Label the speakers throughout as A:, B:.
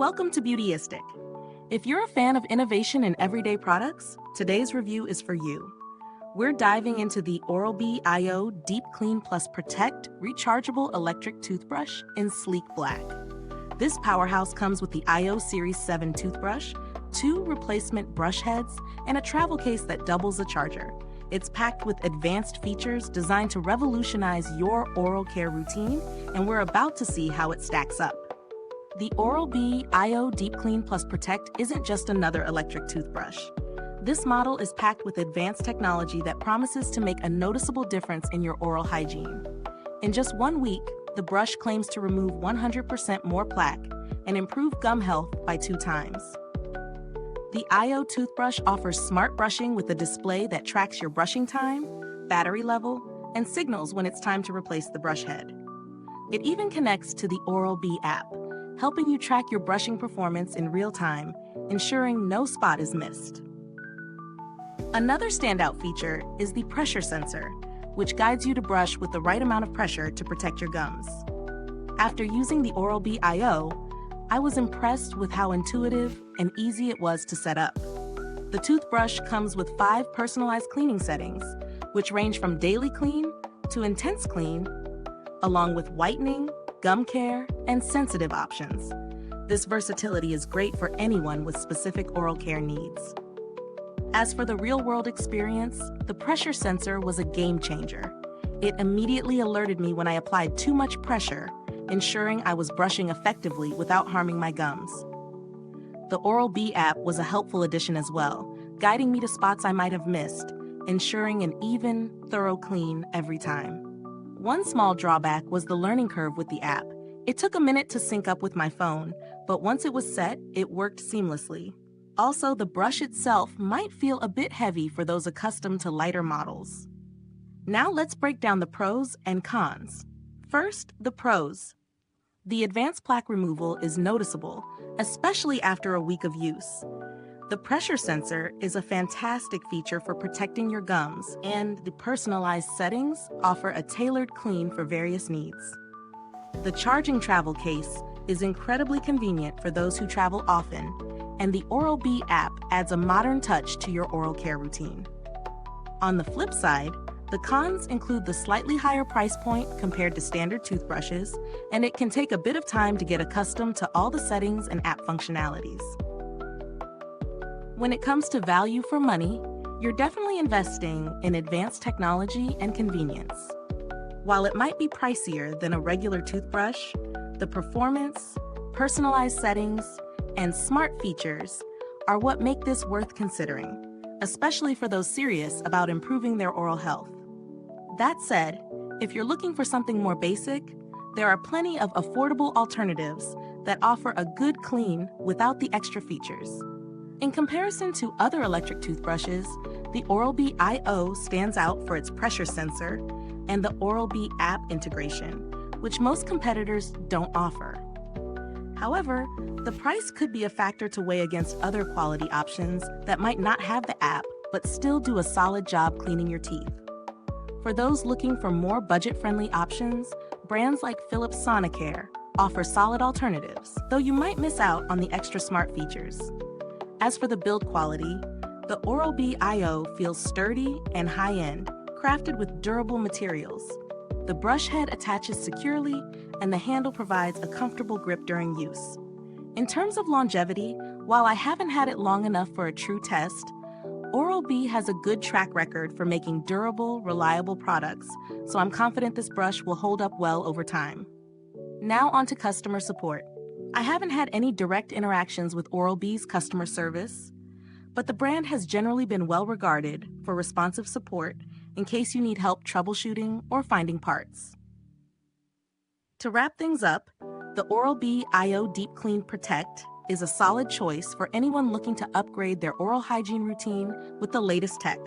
A: Welcome to Beautyistic. If you're a fan of innovation in everyday products, today's review is for you. We're diving into the Oral-B iO Deep Clean Plus Protect Rechargeable Electric Toothbrush in sleek black. This powerhouse comes with the iO Series 7 toothbrush, 2 replacement brush heads, and a travel case that doubles a charger. It's packed with advanced features designed to revolutionize your oral care routine, and we're about to see how it stacks up. The Oral-B iO Deep Clean Plus Protect isn't just another electric toothbrush. This model is packed with advanced technology that promises to make a noticeable difference in your oral hygiene. In just 1 week, the brush claims to remove 100% more plaque and improve gum health by 2 times. The iO toothbrush offers smart brushing with a display that tracks your brushing time, battery level, and signals when it's time to replace the brush head. It even connects to the Oral-B app, helping you track your brushing performance in real time, ensuring no spot is missed. Another standout feature is the pressure sensor, which guides you to brush with the right amount of pressure to protect your gums. After using the Oral-B iO, I was impressed with how intuitive and easy it was to set up. The toothbrush comes with 5 personalized cleaning settings, which range from daily clean to intense clean, along with whitening, gum care, and sensitive options. This versatility is great for anyone with specific oral care needs. As for the real-world experience, the pressure sensor was a game changer. It immediately alerted me when I applied too much pressure, ensuring I was brushing effectively without harming my gums. The Oral-B app was a helpful addition as well, guiding me to spots I might have missed, ensuring an even, thorough clean every time. One small drawback was the learning curve with the app. It took a minute to sync up with my phone, but once it was set, it worked seamlessly. Also, the brush itself might feel a bit heavy for those accustomed to lighter models. Now let's break down the pros and cons. First, the pros. The advanced plaque removal is noticeable, especially after a week of use. The pressure sensor is a fantastic feature for protecting your gums, and the personalized settings offer a tailored clean for various needs. The charging travel case is incredibly convenient for those who travel often, and the Oral-B app adds a modern touch to your oral care routine. On the flip side, the cons include the slightly higher price point compared to standard toothbrushes, and it can take a bit of time to get accustomed to all the settings and app functionalities. When it comes to value for money, you're definitely investing in advanced technology and convenience. While it might be pricier than a regular toothbrush, the performance, personalized settings, and smart features are what make this worth considering, especially for those serious about improving their oral health. That said, if you're looking for something more basic, there are plenty of affordable alternatives that offer a good clean without the extra features. In comparison to other electric toothbrushes, the Oral-B iO stands out for its pressure sensor and the Oral-B app integration, which most competitors don't offer. However, the price could be a factor to weigh against other quality options that might not have the app but still do a solid job cleaning your teeth. For those looking for more budget-friendly options, brands like Philips Sonicare offer solid alternatives, though you might miss out on the extra smart features. As for the build quality, the Oral-B iO feels sturdy and high-end, crafted with durable materials. The brush head attaches securely, and the handle provides a comfortable grip during use. In terms of longevity, while I haven't had it long enough for a true test, Oral-B has a good track record for making durable, reliable products, so I'm confident this brush will hold up well over time. Now on to customer support. I haven't had any direct interactions with Oral-B's customer service, but the brand has generally been well regarded for responsive support in case you need help troubleshooting or finding parts. To wrap things up, the Oral-B iO Deep Clean Protect is a solid choice for anyone looking to upgrade their oral hygiene routine with the latest tech.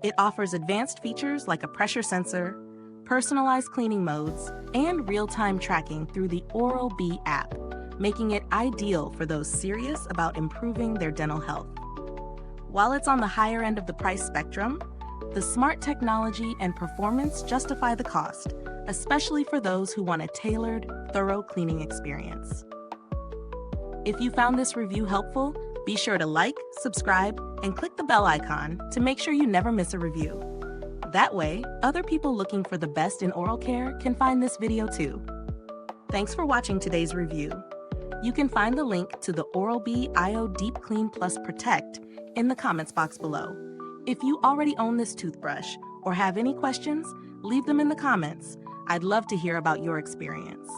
A: It offers advanced features like a pressure sensor, personalized cleaning modes, and real-time tracking through the Oral-B app, making it ideal for those serious about improving their dental health. While it's on the higher end of the price spectrum, the smart technology and performance justify the cost, especially for those who want a tailored, thorough cleaning experience. If you found this review helpful, be sure to like, subscribe, and click the bell icon to make sure you never miss a review. That way, other people looking for the best in oral care can find this video too. Thanks for watching today's review. You can find the link to the Oral-B iO Deep Clean Plus Protect in the comments box below. If you already own this toothbrush or have any questions, leave them in the comments. I'd love to hear about your experience.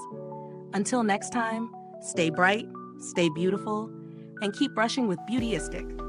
A: Until next time, stay bright, stay beautiful, and keep brushing with Beautyistic.